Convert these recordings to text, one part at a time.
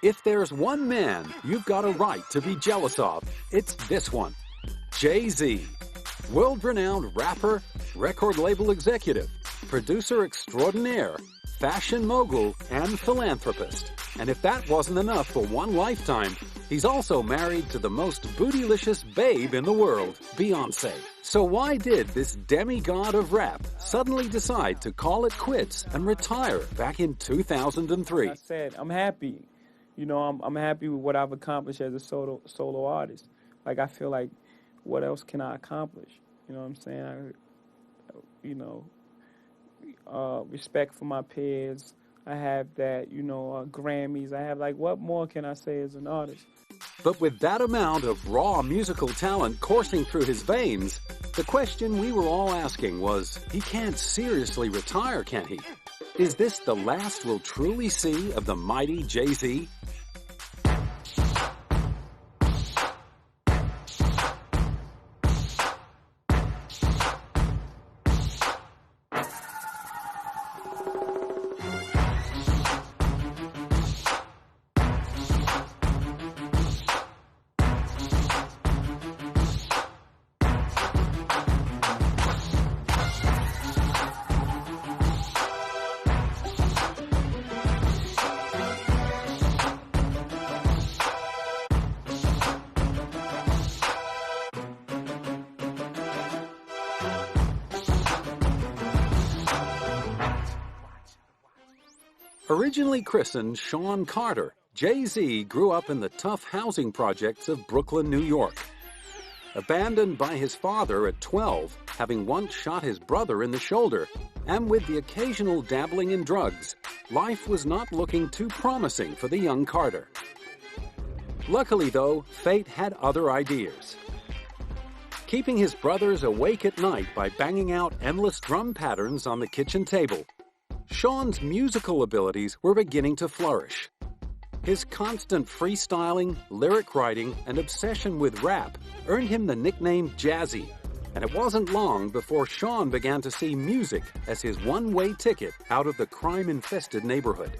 If there's one man you've got a right to be jealous of, it's this one, Jay-Z. World-renowned rapper, record label executive, producer extraordinaire, fashion mogul, and philanthropist. And if that wasn't enough for one lifetime, he's also married to the most bootylicious babe in the world, Beyoncé. So why did this demigod of rap suddenly decide to call it quits and retire back in 2003? I said, I'm happy. You know, I'm happy with what I've accomplished as a solo artist. Like, I feel like, what else can I accomplish? You know what I'm saying? Respect for my peers. I have that, Grammys. I have, like, what more can I say as an artist? But with that amount of raw musical talent coursing through his veins, the question we were all asking was, he can't seriously retire, can he? Is this the last we'll truly see of the mighty Jay-Z? Originally christened Shawn Carter, Jay-Z grew up in the tough housing projects of Brooklyn, New York. Abandoned by his father at 12, having once shot his brother in the shoulder, and with the occasional dabbling in drugs, life was not looking too promising for the young Carter. Luckily, though, fate had other ideas. Keeping his brothers awake at night by banging out endless drum patterns on the kitchen table, Shawn's musical abilities were beginning to flourish. His constant freestyling, lyric writing, and obsession with rap earned him the nickname Jazzy, and it wasn't long before Shawn began to see music as his one-way ticket out of the crime-infested neighborhood.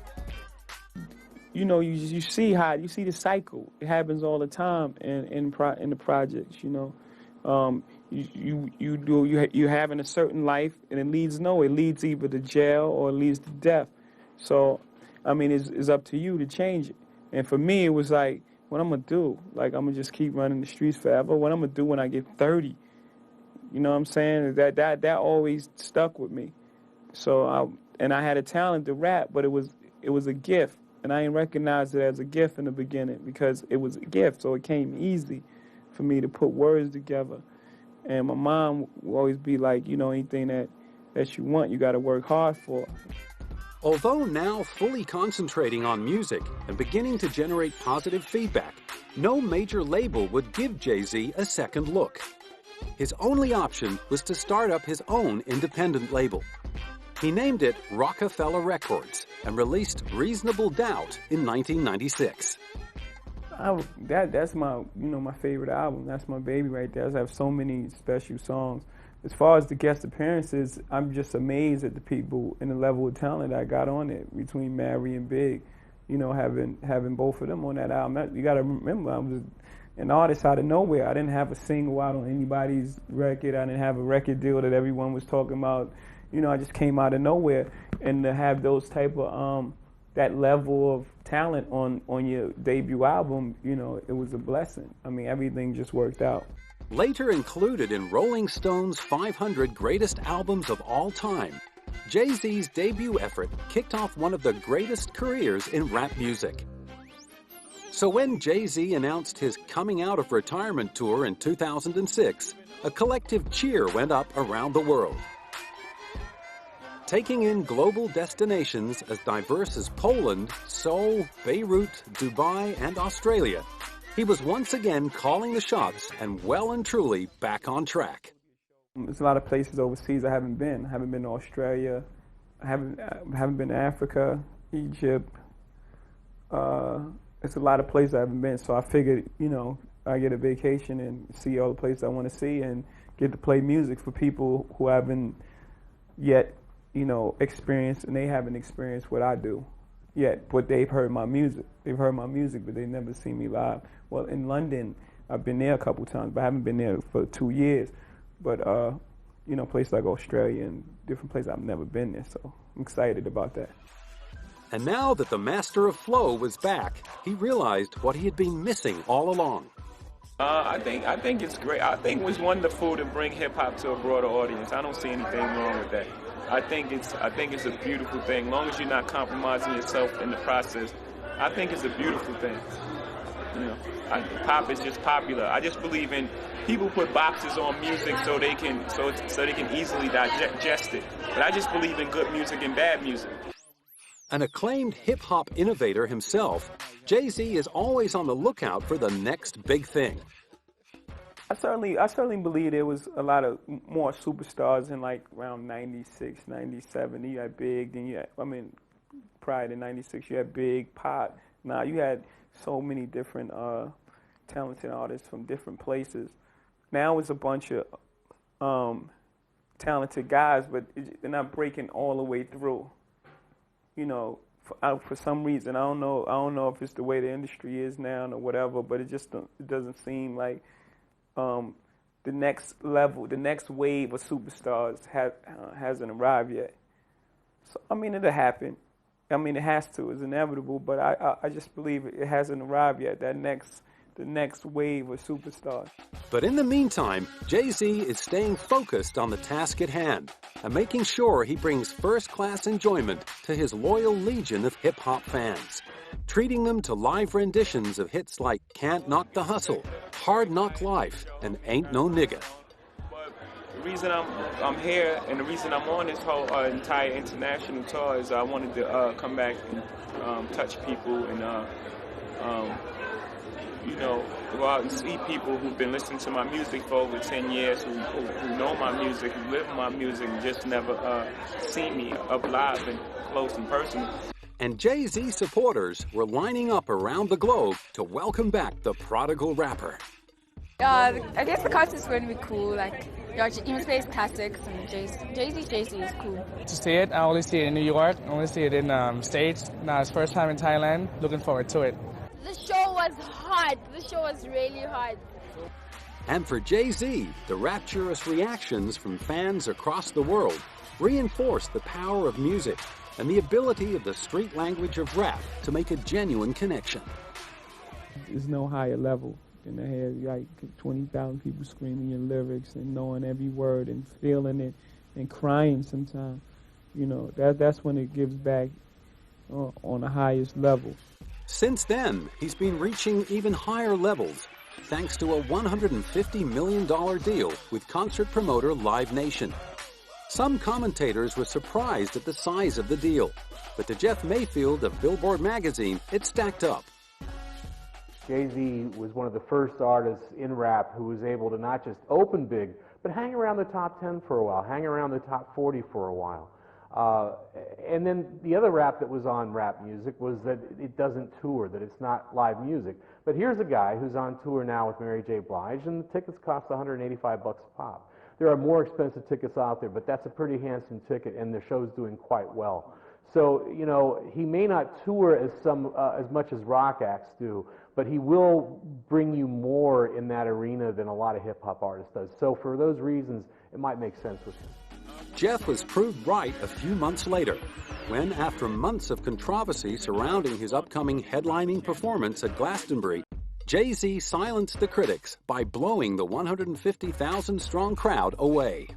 You know, you see the cycle. It happens all the time in the projects. You're having a certain life, and it leads either to jail or it leads to death. So, I mean, it's up to you to change it. And for me, it was like, what I'm gonna do? Like, I'm gonna just keep running the streets forever? What I'm gonna do when I get 30? You know what I'm saying? That always stuck with me. So, I had a talent to rap, but it was a gift, and I didn't recognize it as a gift in the beginning because it was a gift, so it came easy for me to put words together. And my mom will always be like, anything that you want, you got to work hard for. Although now fully concentrating on music and beginning to generate positive feedback, no major label would give Jay-Z a second look. His only option was to start up his own independent label. He named it Rocawear Records and released Reasonable Doubt in 1996. That's my my favorite album. That's my baby right there. I have so many special songs. As far as the guest appearances, I'm just amazed at the people and the level of talent I got on it between Mary and Big. Having both of them on that album. You got to remember, I was an artist out of nowhere. I didn't have a single out on anybody's record. I didn't have a record deal that everyone was talking about. I just came out of nowhere, and to have those type of that level of talent on your debut album, it was a blessing. I mean, everything just worked out. Later included in Rolling Stone's 500 Greatest Albums of All Time, Jay-Z's debut effort kicked off one of the greatest careers in rap music. So when Jay-Z announced his coming out of retirement tour in 2006, a collective cheer went up around the world. Taking in global destinations as diverse as Poland, Seoul, Beirut, Dubai, and Australia, he was once again calling the shots and well and truly back on track. There's a lot of places overseas I haven't been. I haven't been to Australia. I haven't been to Africa, Egypt. It's a lot of places I haven't been. So I figured, I get a vacation and see all the places I want to see and get to play music for people who haven't yet experienced, and they haven't experienced what I do. yet, but they've heard my music. They've heard my music, but they've never seen me live. Well, in London, I've been there a couple times, but I haven't been there for 2 years. But, you know, places like Australia and different places, I've never been there, so I'm excited about that. And now that the master of flow was back, he realized what he had been missing all along. I think it's great. I think it was wonderful to bring hip hop to a broader audience. I don't see anything wrong with that. I think it's a beautiful thing. As long as you're not compromising yourself in the process, I think it's a beautiful thing. You know, pop is just popular. I just believe in people put boxes on music so they can easily digest it. But I just believe in good music and bad music. An acclaimed hip-hop innovator himself, Jay-Z is always on the lookout for the next big thing. I certainly believe there was a lot of more superstars in like around 96, 97. You had Big, then you had, prior to 96, you had Big, Pop. Now you had so many different talented artists from different places. Now it's a bunch of talented guys, but they're not breaking all the way through. You know, for some reason, I don't know if it's the way the industry is now or whatever, but it doesn't seem like the next level, the next wave of superstars hasn't arrived yet. So I mean, it'll happen. I mean, it has to. It's inevitable, but I just believe it hasn't arrived yet. The next wave of superstars. But in the meantime, Jay-Z is staying focused on the task at hand and making sure he brings first-class enjoyment to his loyal legion of hip-hop fans, treating them to live renditions of hits like Can't Knock the Hustle, Hard Knock Life, and Ain't No Nigga. The reason I'm here and the reason I'm on this whole entire international tour is I wanted to come back and touch people and you know, go out and see people who've been listening to my music for over 10 years, who know my music, who live my music, and just never seen me up live and close and personal. And Jay-Z supporters were lining up around the globe to welcome back the prodigal rapper. I guess the concert's going to be cool. Like, even plays classics, and Jay-Z is cool. To see it, I only see it in New York. I only see it in States. Now it's first time in Thailand. Looking forward to it. The show was hot. The show was really hot. And for Jay-Z, the rapturous reactions from fans across the world reinforced the power of music and the ability of the street language of rap to make a genuine connection. There's no higher level than to have like 20,000 people screaming your lyrics and knowing every word and feeling it and crying sometimes. You know, that's when it gives back on the highest level. Since then, he's been reaching even higher levels thanks to a $150 million deal with concert promoter Live Nation. Some commentators were surprised at the size of the deal, but to Jeff Mayfield of Billboard magazine, it stacked up. Jay-Z was one of the first artists in rap who was able to not just open big, but hang around the top 10 for a while, hang around the top 40 for a while. And then the other rap that was on rap music was that it doesn't tour, that it's not live music. But here's a guy who's on tour now with Mary J. Blige, and the tickets cost $185 a pop. There are more expensive tickets out there, but that's a pretty handsome ticket, and the show's doing quite well. So, you know, he may not tour as much as rock acts do, but he will bring you more in that arena than a lot of hip-hop artists does. So for those reasons, it might make sense with him. Jeff was proved right a few months later, when, after months of controversy surrounding his upcoming headlining performance at Glastonbury, Jay-Z silenced the critics by blowing the 150,000-strong crowd away.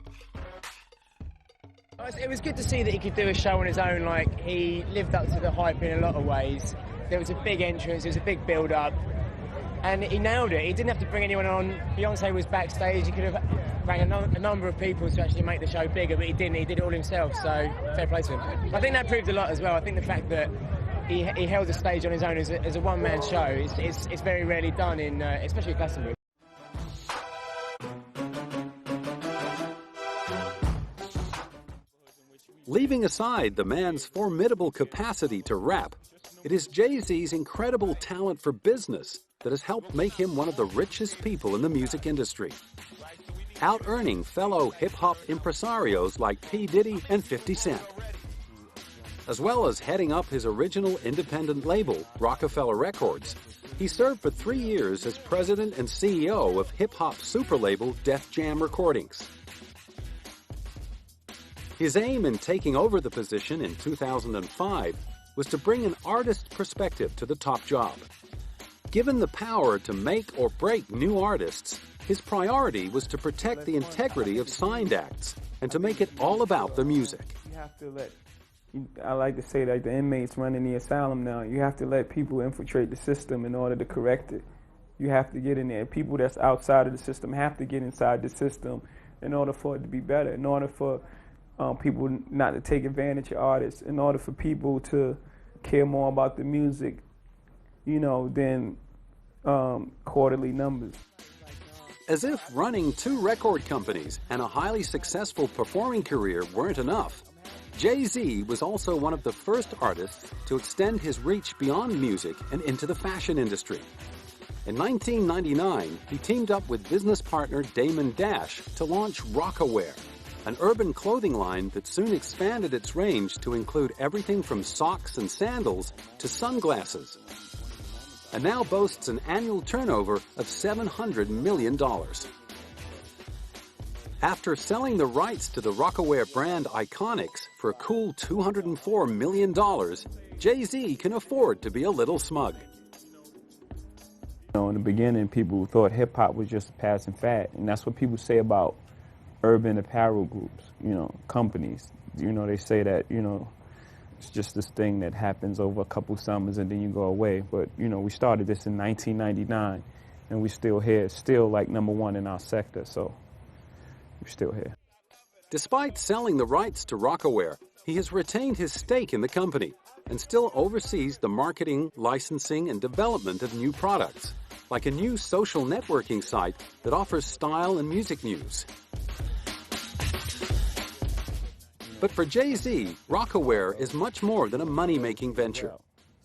It was good to see that he could do a show on his own. Like, he lived up to the hype in a lot of ways. There was a big entrance, there was a big build-up, and he nailed it. He didn't have to bring anyone on. Beyonce was backstage. He could have rang a number of people to actually make the show bigger, but he didn't. He did it all himself, so fair play to him. I think that proved a lot as well. I think the fact that he held the stage on his own as a one-man show it's very rarely done, in especially Glastonbury. Leaving aside the man's formidable capacity to rap, it is Jay-Z's incredible talent for business that has helped make him one of the richest people in the music industry, out-earning fellow hip-hop impresarios like P. Diddy and 50 Cent. As well as heading up his original independent label, Rocawear Records, he served for 3 years as president and CEO of hip-hop super label Def Jam Recordings. His aim in taking over the position in 2005 was to bring an artist's perspective to the top job. Given the power to make or break new artists, his priority was to protect the integrity of signed acts and to make it all about the music. You have to let, I like to say that the inmates running the asylum now, you have to let people infiltrate the system in order to correct it. You have to get in there. People that's outside of the system have to get inside the system in order for it to be better, in order for people not to take advantage of artists, in order for people to care more about the music, you know, than quarterly numbers. As if running 2 record companies and a highly successful performing career weren't enough, Jay-Z was also one of the first artists to extend his reach beyond music and into the fashion industry. In 1999, he teamed up with business partner Damon Dash to launch Rocawear, an urban clothing line that soon expanded its range to include everything from socks and sandals to sunglasses, and now boasts an annual turnover of $700 million. After selling the rights to the Rocawear brand Iconics for a cool $204 million, Jay-Z can afford to be a little smug. You know, in the beginning, people thought hip-hop was just a passing fad, and that's what people say about urban apparel groups, you know, companies. You know, they say that, you know, it's just this thing that happens over a couple summers and then you go away. But, you know, we started this in 1999 and we're still here, still like #1 in our sector, so we're still here. Despite selling the rights to Rocawear, he has retained his stake in the company and still oversees the marketing, licensing, and development of new products, like a new social networking site that offers style and music news. But for Jay-Z, Rocawear is much more than a money-making venture.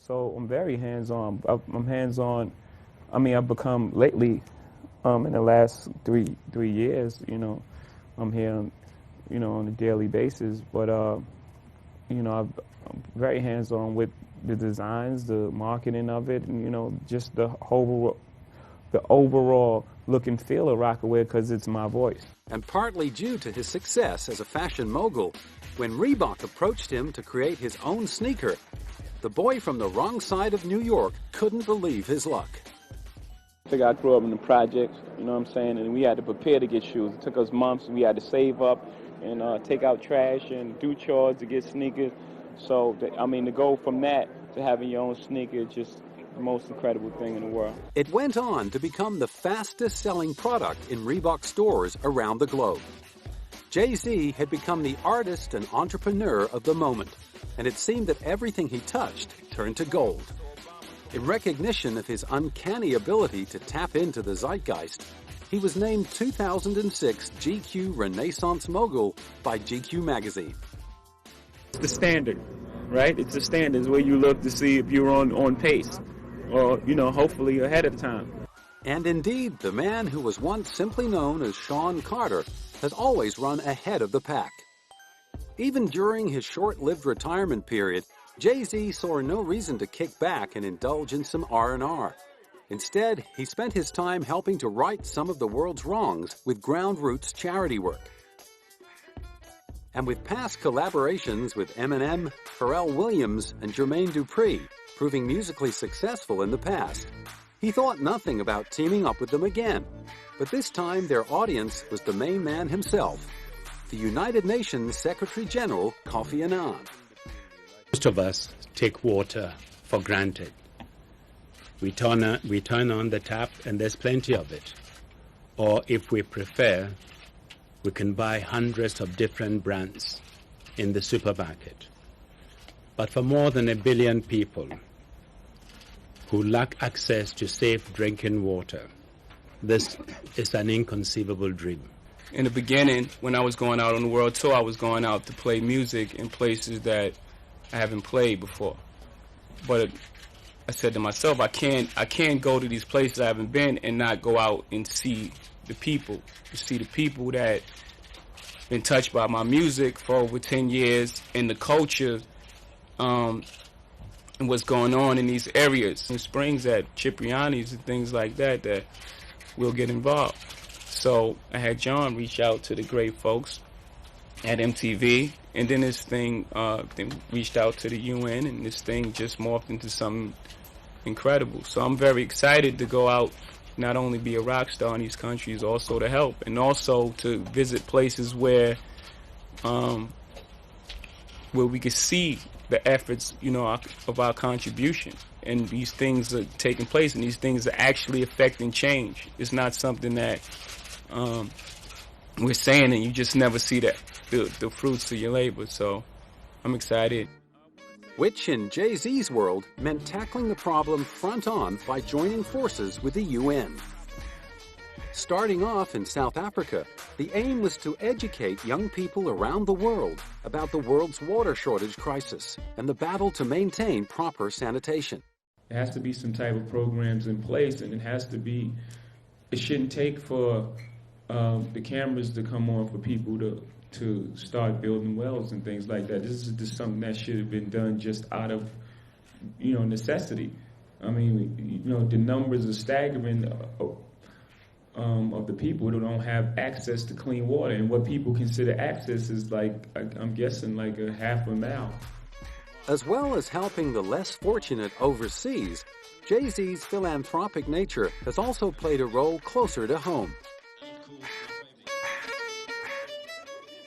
So I'm very hands-on. I'm hands-on. I mean, I've become lately, in the last three years, you know, I'm here, you know, on a daily basis. But, you know, I'm very hands-on with the designs, the marketing of it, and, you know, just the overall look and feel of Rocawear because it's my voice. And partly due to his success as a fashion mogul, when Reebok approached him to create his own sneaker, the boy from the wrong side of New York couldn't believe his luck. I think I grew up in the projects, you know what I'm saying, and we had to prepare to get shoes. It took us months. We had to save up and take out trash and do chores to get sneakers. So, I mean, to go from that to having your own sneaker, just the most incredible thing in the world. It went on to become the fastest-selling product in Reebok stores around the globe. Jay-Z had become the artist and entrepreneur of the moment, and it seemed that everything he touched turned to gold. In recognition of his uncanny ability to tap into the zeitgeist, he was named 2006 GQ Renaissance Mogul by GQ magazine. It's the standard, right? It's the standards where you look to see if you're on pace or, you know, hopefully ahead of time. And indeed, the man who was once simply known as Shawn Carter has always run ahead of the pack. Even during his short-lived retirement period, Jay-Z saw no reason to kick back and indulge in some R&R. Instead, he spent his time helping to right some of the world's wrongs with Ground Roots charity work. And with past collaborations with Eminem, Pharrell Williams, and Jermaine Dupri proving musically successful in the past, he thought nothing about teaming up with them again. But this time, their audience was the main man himself, the United Nations Secretary General Kofi Annan. Most of us take water for granted. We turn on the tap and there's plenty of it. Or if we prefer, we can buy hundreds of different brands in the supermarket. But for more than 1 billion people who lack access to safe drinking water, this is an inconceivable dream. In the beginning, when I was going out on the world tour, I was going out to play music in places that I haven't played before. But I said to myself, I can't go to these places I haven't been and not go out and see the people. To see the people that been touched by my music for over 10 years and the culture and what's going on in these areas, in Springs at Cipriani's and things like that, that we'll get involved. So I had John reach out to the great folks at MTV, and then this thing then reached out to the UN, and this thing just morphed into something incredible. So I'm very excited to go out, not only be a rock star in these countries, also to help, and also to visit places where we could see the efforts, you know, of our contribution, and these things are taking place, and these things are actually affecting change. It's not something that we're saying and you just never see the fruits of your labor. So I'm excited. Which in Jay-Z's world meant tackling the problem front on by joining forces with the UN. Starting off in South Africa, the aim was to educate young people around the world about the world's water shortage crisis and the battle to maintain proper sanitation. There has to be some type of programs in place, and it shouldn't take for the cameras to come on for people to start building wells and things like that. This is just something that should have been done just out of, you know, necessity. I mean, you know, the numbers are staggering of the people who don't have access to clean water, and what people consider access is like, I'm guessing, like a half a mile. As well as helping the less fortunate overseas, Jay-Z's philanthropic nature has also played a role closer to home.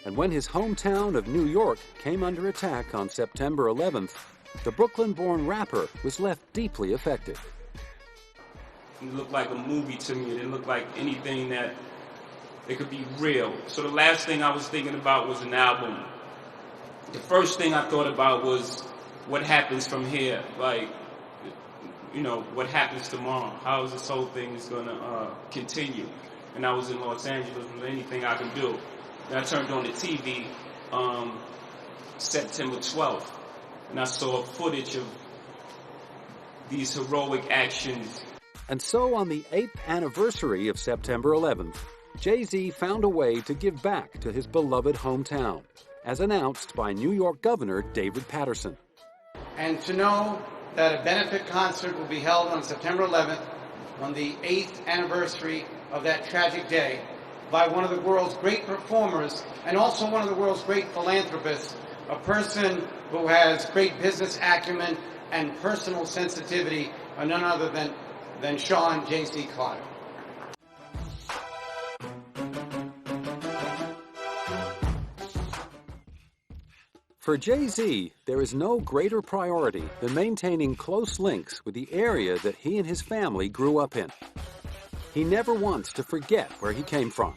And when his hometown of New York came under attack on September 11th, the Brooklyn-born rapper was left deeply affected. It looked like a movie to me. It didn't look like anything that it could be real. So the last thing I was thinking about was an album. The first thing I thought about was what happens from here. Like, you know, what happens tomorrow? How is this whole thing is going to continue? And I was in Los Angeles with anything I can do. And I turned on the TV September 12th, and I saw footage of these heroic actions. And so on the 8th anniversary of September 11th, Jay-Z found a way to give back to his beloved hometown, as announced by New York Governor David Paterson. And to know that a benefit concert will be held on September 11th, on the 8th anniversary of that tragic day, by one of the world's great performers and also one of the world's great philanthropists, a person who has great business acumen and personal sensitivity, none other than Shawn J.C. Carter. For Jay-Z, there is no greater priority than maintaining close links with the area that he and his family grew up in. He never wants to forget where he came from.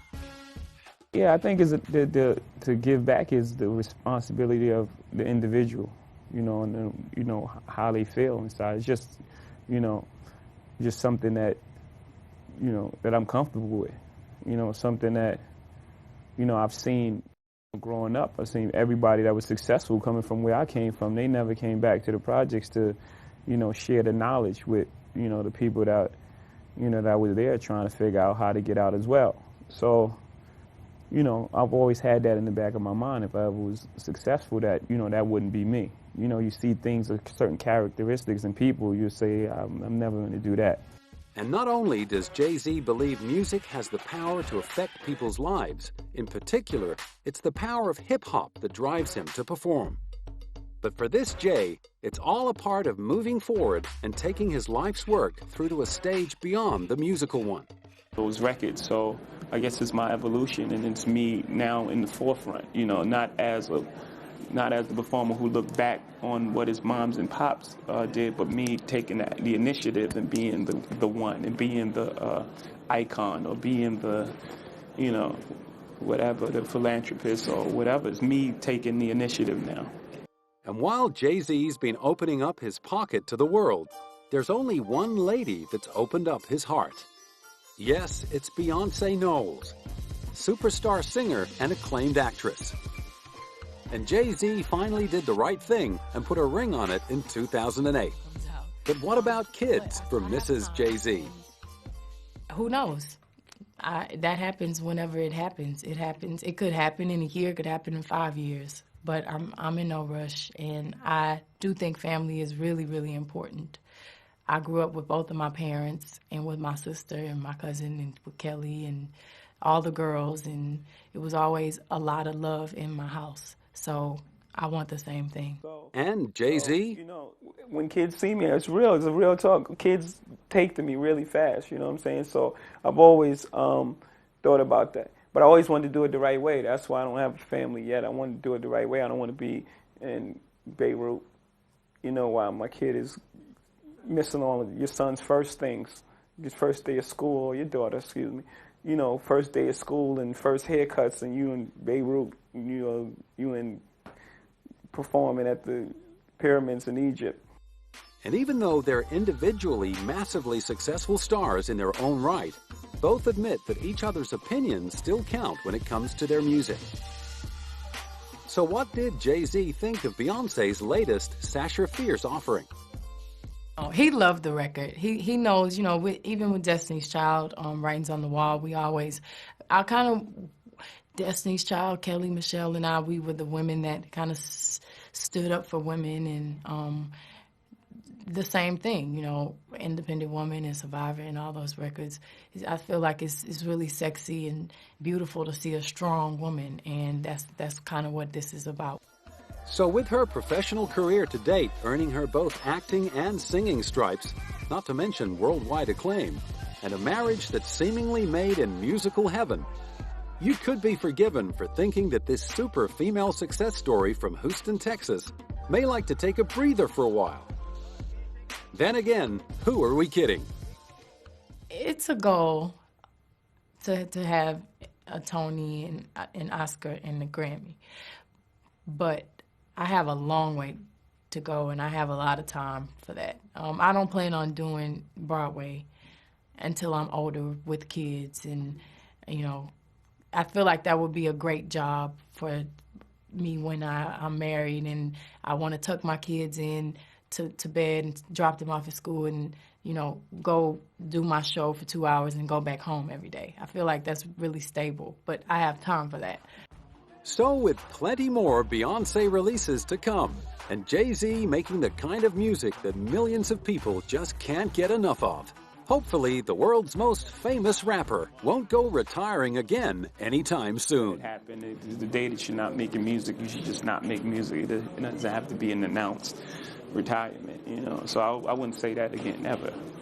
Yeah, I think to give back is the responsibility of the individual, you know, and you know how they feel inside. It's just, you know, just something that, you know, that I'm comfortable with, you know, something that, you know, I've seen growing up. I've seen everybody that was successful coming from where I came from. They never came back to the projects to, you know, share the knowledge with, you know, the people that, you know, that was there trying to figure out how to get out as well. So, you know, I've always had that in the back of my mind. If I ever was successful, that, you know, that wouldn't be me. You know, you see things of certain characteristics in people, you say, I'm never going to do that. And not only does Jay-Z believe music has the power to affect people's lives, in particular, it's the power of hip-hop that drives him to perform. But for this Jay, it's all a part of moving forward and taking his life's work through to a stage beyond the musical one. Those records, so I guess it's my evolution, and it's me now in the forefront, you know, not as the performer who looked back on what his moms and pops did, but me taking the initiative and being the one, and being the icon, or being the, you know, whatever, the philanthropist or whatever. It's me taking the initiative now. And while Jay-Z's been opening up his pocket to the world, there's only one lady that's opened up his heart. Yes, it's Beyonce Knowles, superstar singer and acclaimed actress. And Jay-Z finally did the right thing and put a ring on it in 2008. But what about kids for Mrs. Jay-Z? Who knows? That happens whenever it happens. It happens. It could happen in a year, it could happen in 5 years. but I'm in no rush, and I do think family is really, really important. I grew up with both of my parents and with my sister and my cousin and with Kelly and all the girls, and it was always a lot of love in my house. So I want the same thing. And Jay-Z? You know, when kids see me, it's real. It's a real talk. Kids take to me really fast, you know what I'm saying? So I've always thought about that. But I always wanted to do it the right way. That's why I don't have a family yet. I want to do it the right way. I don't want to be in Beirut, you know, while my kid is missing all of your son's first things, your first day of school, or your daughter, excuse me, you know, first day of school and first haircuts, and you in Beirut, you in performing at the pyramids in Egypt. And even though they're individually massively successful stars in their own right, both admit that each other's opinions still count when it comes to their music. So what did Jay-Z think of Beyoncé's latest Sasha Fierce offering? Oh, he loved the record. He knows, you know, even with Destiny's Child, Writings on the Wall, Destiny's Child, Kelly, Michelle, and I, we were the women that kind of stood up for women, and the same thing, you know, Independent Woman and Survivor and all those records. I feel like it's really sexy and beautiful to see a strong woman, and that's kind of what this is about. So with her professional career to date earning her both acting and singing stripes, not to mention worldwide acclaim, and a marriage that's seemingly made in musical heaven, you could be forgiven for thinking that this super female success story from Houston, Texas may like to take a breather for a while. Then again, who are we kidding? It's a goal to have a Tony and an Oscar and a Grammy, but I have a long way to go, and I have a lot of time for that. I don't plan on doing Broadway until I'm older with kids, and, you know, I feel like that would be a great job for me when I'm married and I want to tuck my kids in to bed and drop them off at school and, you know, go do my show for 2 hours and go back home every day. I feel like that's really stable, but I have time for that. So with plenty more Beyoncé releases to come, and Jay-Z making the kind of music that millions of people just can't get enough of, hopefully the world's most famous rapper won't go retiring again anytime soon. It happened. The day that you're not making music, you should just not make music. It doesn't have to be an announced retirement, you know. So I wouldn't say that again, ever.